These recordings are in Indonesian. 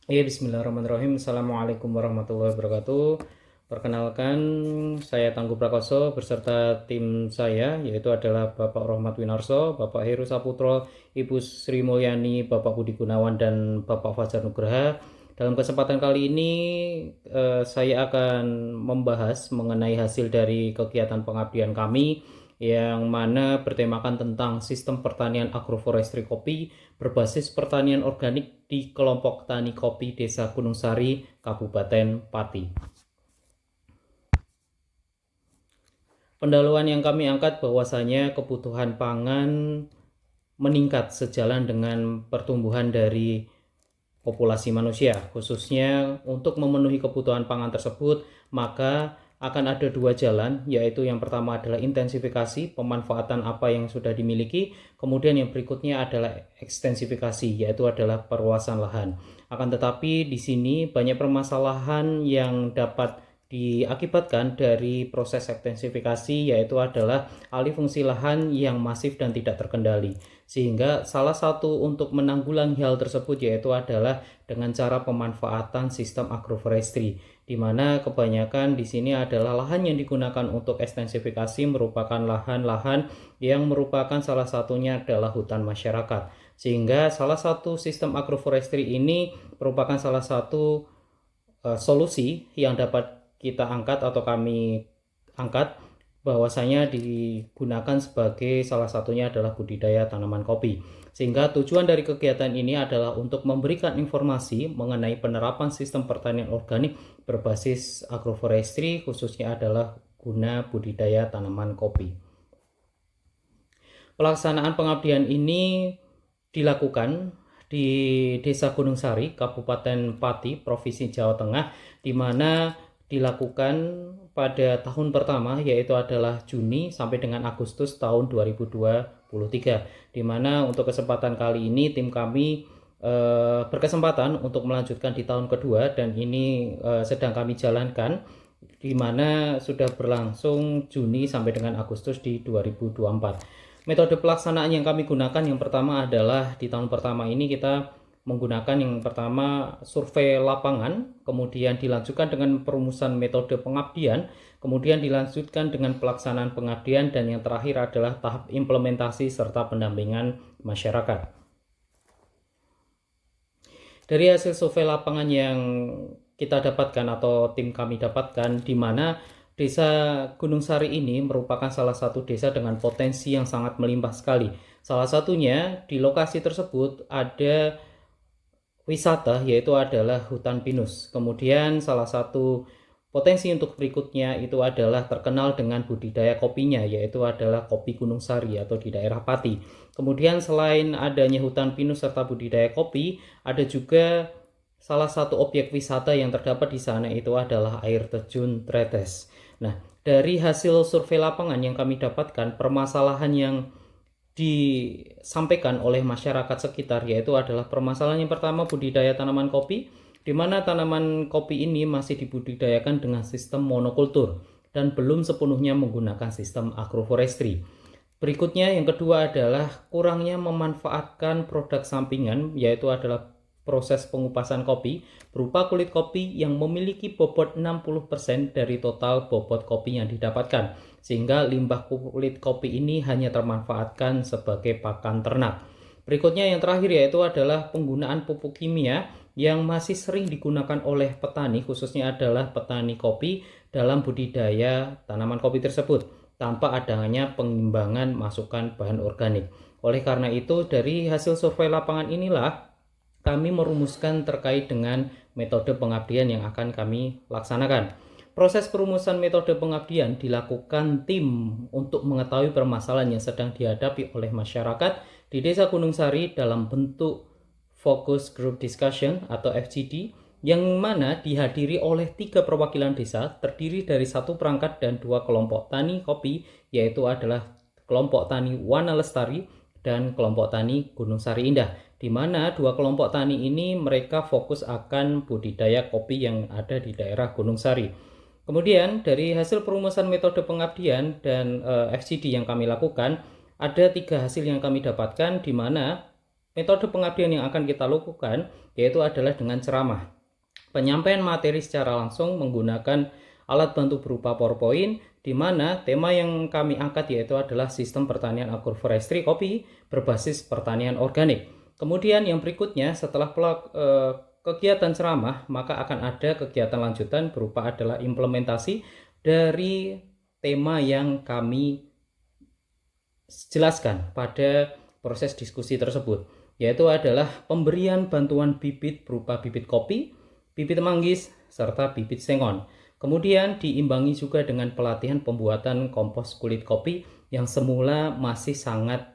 Ya, bismillahirrahmanirrahim. Assalamualaikum warahmatullahi wabarakatuh. Perkenalkan, saya Tangguh Prakoso beserta tim saya, yaitu adalah Bapak Rohmat Winarso, Bapak Heru Saputro, Ibu Sri Mulyani, Bapak Budi Gunawan, dan Bapak Fajar Nugraha. Dalam kesempatan kali ini, saya akan membahas mengenai hasil dari kegiatan pengabdian kami, yang mana bertemakan tentang sistem pertanian agroforestry kopi berbasis pertanian organik di kelompok tani kopi Desa Gunung Sari, Kabupaten Pati. Pendahuluan yang kami angkat bahwasanya kebutuhan pangan meningkat sejalan dengan pertumbuhan dari populasi manusia. Khususnya untuk memenuhi kebutuhan pangan tersebut, maka akan ada dua jalan, yaitu yang pertama adalah intensifikasi pemanfaatan apa yang sudah dimiliki, kemudian yang berikutnya adalah ekstensifikasi, yaitu adalah perluasan lahan. Akan tetapi di sini banyak permasalahan yang dapat diakibatkan dari proses ekstensifikasi, yaitu adalah alih fungsi lahan yang masif dan tidak terkendali. Sehingga salah satu untuk menanggulangi hal tersebut yaitu adalah dengan cara pemanfaatan sistem agroforestry, di mana kebanyakan di sini adalah lahan yang digunakan untuk ekstensifikasi merupakan lahan-lahan yang merupakan salah satunya adalah hutan masyarakat. Sehingga salah satu sistem agroforestry ini merupakan salah satu solusi yang dapat kita angkat atau kami angkat, bahwasanya digunakan sebagai salah satunya adalah budidaya tanaman kopi. Sehingga tujuan dari kegiatan ini adalah untuk memberikan informasi mengenai penerapan sistem pertanian organik berbasis agroforestry, khususnya adalah guna budidaya tanaman kopi. Pelaksanaan pengabdian ini dilakukan di Desa Gunung Sari, Kabupaten Pati, Provinsi Jawa Tengah, di mana dilakukan pada tahun pertama, yaitu adalah Juni sampai dengan Agustus tahun 2023, di mana untuk kesempatan kali ini tim kami berkesempatan untuk melanjutkan di tahun kedua, dan ini sedang kami jalankan, di mana sudah berlangsung Juni sampai dengan Agustus di 2024. Metode pelaksanaan yang kami gunakan yang pertama adalah di tahun pertama ini kita menggunakan yang pertama survei lapangan, kemudian dilanjutkan dengan perumusan metode pengabdian, kemudian dilanjutkan dengan pelaksanaan pengabdian, dan yang terakhir adalah tahap implementasi serta pendampingan masyarakat. Dari hasil survei lapangan yang kita dapatkan atau tim kami dapatkan, di mana Desa Gunung Sari ini merupakan salah satu desa dengan potensi yang sangat melimpah sekali. Salah satunya di lokasi tersebut ada wisata, yaitu adalah hutan pinus. Kemudian salah satu potensi untuk berikutnya itu adalah terkenal dengan budidaya kopinya, yaitu adalah kopi Gunung Sari atau di daerah Pati. Kemudian selain adanya hutan pinus serta budidaya kopi, ada juga salah satu objek wisata yang terdapat di sana itu adalah air terjun Tretes. Nah, dari hasil survei lapangan yang kami dapatkan, permasalahan yang disampaikan oleh masyarakat sekitar yaitu adalah permasalahan yang pertama budidaya tanaman kopi, di mana tanaman kopi ini masih dibudidayakan dengan sistem monokultur dan belum sepenuhnya menggunakan sistem agroforestry. Berikutnya yang kedua adalah kurangnya memanfaatkan produk sampingan, yaitu adalah proses pengupasan kopi berupa kulit kopi yang memiliki bobot 60% dari total bobot kopi yang didapatkan, sehingga limbah kulit kopi ini hanya termanfaatkan sebagai pakan ternak. Berikutnya yang terakhir yaitu adalah penggunaan pupuk kimia yang masih sering digunakan oleh petani, khususnya adalah petani kopi dalam budidaya tanaman kopi tersebut, tanpa adanya pengimbangan masukan bahan organik. Oleh karena itu, dari hasil survei lapangan inilah kami merumuskan terkait dengan metode pengabdian yang akan kami laksanakan. Proses perumusan metode pengabdian dilakukan tim untuk mengetahui permasalahan yang sedang dihadapi oleh masyarakat di Desa Gunung Sari dalam bentuk Focus Group Discussion atau FGD, yang mana dihadiri oleh 3 perwakilan desa terdiri dari 1 perangkat dan 2 kelompok tani kopi, yaitu adalah kelompok tani Wana Lestari dan kelompok tani Gunung Sari Indah, di mana 2 kelompok tani ini mereka fokus akan budidaya kopi yang ada di daerah Gunung Sari. Kemudian dari hasil perumusan metode pengabdian dan FGD yang kami lakukan, ada 3 hasil yang kami dapatkan, di mana Metode pengabdian yang akan kita lakukan yaitu adalah dengan ceramah. Penyampaian materi secara langsung menggunakan alat bantu berupa PowerPoint, di mana tema yang kami angkat yaitu adalah sistem pertanian agroforestry kopi berbasis pertanian organik. Kemudian yang berikutnya setelah kegiatan ceramah, maka akan ada kegiatan lanjutan berupa adalah implementasi dari tema yang kami jelaskan pada proses diskusi tersebut, yaitu adalah pemberian bantuan bibit berupa bibit kopi, bibit manggis, serta bibit sengon. Kemudian diimbangi juga dengan pelatihan pembuatan kompos kulit kopi yang semula masih sangat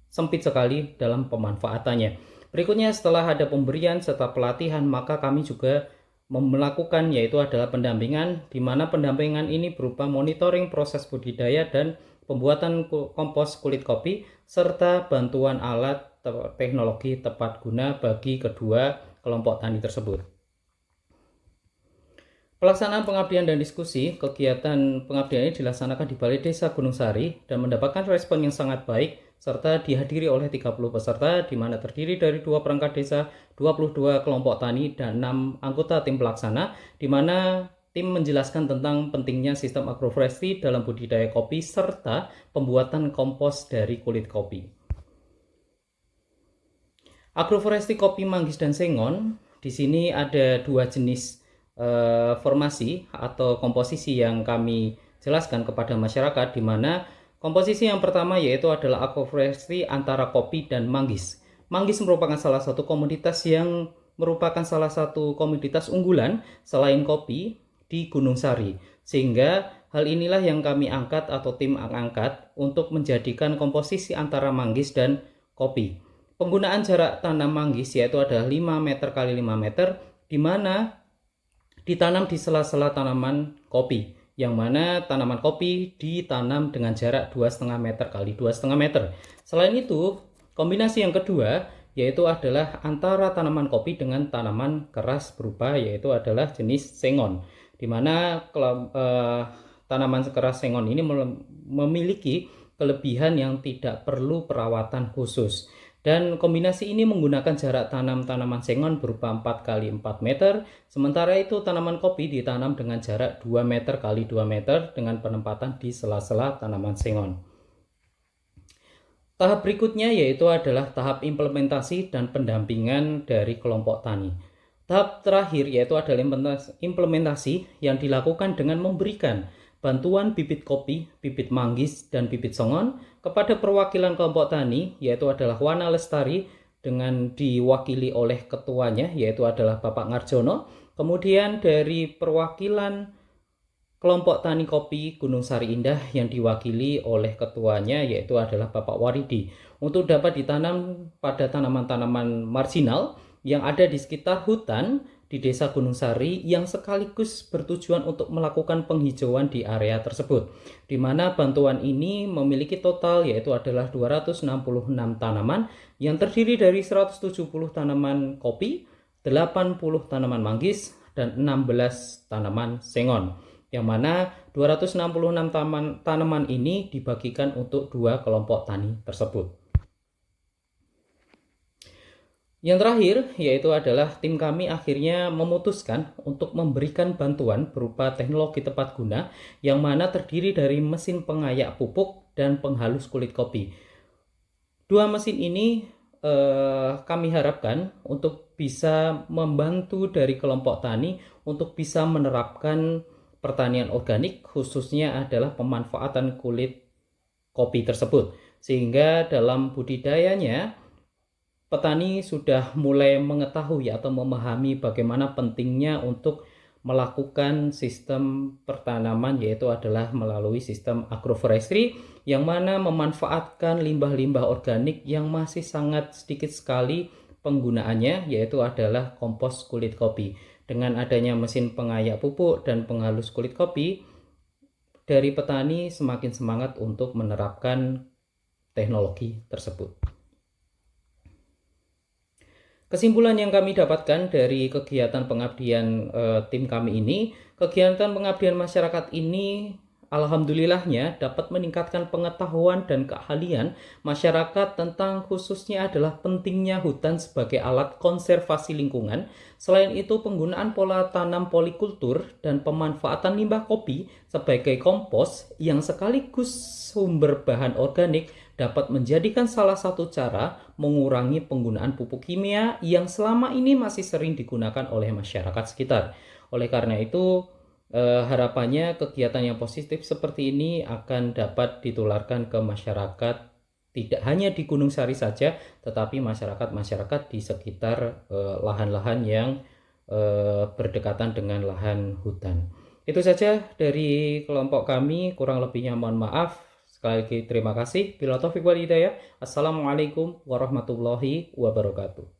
sempit sekali dalam pemanfaatannya. Berikutnya setelah ada pemberian serta pelatihan, maka kami juga melakukan yaitu adalah pendampingan, di mana pendampingan ini berupa monitoring proses budidaya dan pembuatan kompos kulit kopi serta bantuan alat teknologi tepat guna bagi kedua kelompok tani tersebut. Pelaksanaan pengabdian dan diskusi, kegiatan pengabdian ini dilaksanakan di Balai Desa Gunung Sari dan mendapatkan respon yang sangat baik serta dihadiri oleh 30 peserta di mana terdiri dari 2 perangkat desa, 22 kelompok tani dan 6 anggota tim pelaksana, di mana tim menjelaskan tentang pentingnya sistem agroforestry dalam budidaya kopi serta pembuatan kompos dari kulit kopi. Agroforestry kopi manggis dan sengon, di sini ada 2 jenis formasi atau komposisi yang kami jelaskan kepada masyarakat, di mana komposisi yang pertama yaitu adalah agroforestry antara kopi dan manggis. Manggis merupakan salah satu komoditas yang merupakan salah satu komoditas unggulan selain kopi di Gunung Sari, sehingga hal inilah yang kami angkat atau tim angkat untuk menjadikan komposisi antara manggis dan kopi. Penggunaan jarak tanam manggis yaitu adalah 5 meter x 5 meter, di mana ditanam di sela-sela tanaman kopi, yang mana tanaman kopi ditanam dengan jarak 2,5 meter x 2,5 meter. Selain itu, kombinasi yang kedua yaitu adalah antara tanaman kopi dengan tanaman keras berupa yaitu adalah jenis sengon, di mana tanaman keras sengon ini memiliki kelebihan yang tidak perlu perawatan khusus. Dan kombinasi ini menggunakan jarak tanam tanaman sengon berupa 4 x 4 meter, sementara itu tanaman kopi ditanam dengan jarak 2 meter x 2 meter dengan penempatan di sela-sela tanaman sengon. Tahap berikutnya yaitu adalah tahap implementasi dan pendampingan dari kelompok tani. Tahap terakhir yaitu adalah implementasi yang dilakukan dengan memberikan bantuan bibit kopi, bibit manggis, dan bibit sengon kepada perwakilan kelompok tani yaitu adalah Wana Lestari dengan diwakili oleh ketuanya yaitu adalah Bapak Ngarjono. Kemudian dari perwakilan kelompok tani kopi Gunung Sari Indah yang diwakili oleh ketuanya yaitu adalah Bapak Waridi, untuk dapat ditanam pada tanaman-tanaman marginal yang ada di sekitar hutan di Desa Gunung Sari yang sekaligus bertujuan untuk melakukan penghijauan di area tersebut, di mana bantuan ini memiliki total yaitu adalah 266 tanaman yang terdiri dari 170 tanaman kopi, 80 tanaman manggis, dan 16 tanaman sengon, yang mana 266 tanaman ini dibagikan untuk 2 kelompok tani tersebut. Yang terakhir yaitu adalah tim kami akhirnya memutuskan untuk memberikan bantuan berupa teknologi tepat guna yang mana terdiri dari mesin pengayak pupuk dan penghalus kulit kopi. 2 mesin ini kami harapkan untuk bisa membantu dari kelompok tani untuk bisa menerapkan pertanian organik, khususnya adalah pemanfaatan kulit kopi tersebut, sehingga dalam budidayanya petani sudah mulai mengetahui atau memahami bagaimana pentingnya untuk melakukan sistem pertanaman yaitu adalah melalui sistem agroforestry yang mana memanfaatkan limbah-limbah organik yang masih sangat sedikit sekali penggunaannya yaitu adalah kompos kulit kopi. Dengan adanya mesin pengayak pupuk dan penghalus kulit kopi, dari petani semakin semangat untuk menerapkan teknologi tersebut. Kesimpulan yang kami dapatkan dari kegiatan pengabdian tim kami ini, kegiatan pengabdian masyarakat ini alhamdulillahnya dapat meningkatkan pengetahuan dan keahlian masyarakat tentang khususnya adalah pentingnya hutan sebagai alat konservasi lingkungan. Selain itu, penggunaan pola tanam polikultur dan pemanfaatan limbah kopi sebagai kompos yang sekaligus sumber bahan organik dapat menjadikan salah satu cara mengurangi penggunaan pupuk kimia yang selama ini masih sering digunakan oleh masyarakat sekitar. Oleh karena itu, harapannya kegiatan yang positif seperti ini akan dapat ditularkan ke masyarakat, tidak hanya di Gunung Sari saja, tetapi masyarakat-masyarakat di sekitar lahan-lahan yang berdekatan dengan lahan hutan. Itu saja dari kelompok kami, kurang lebihnya mohon maaf. Sekali lagi terima kasih. Bila taufiq wal hidayah. Assalamualaikum warahmatullahi wabarakatuh.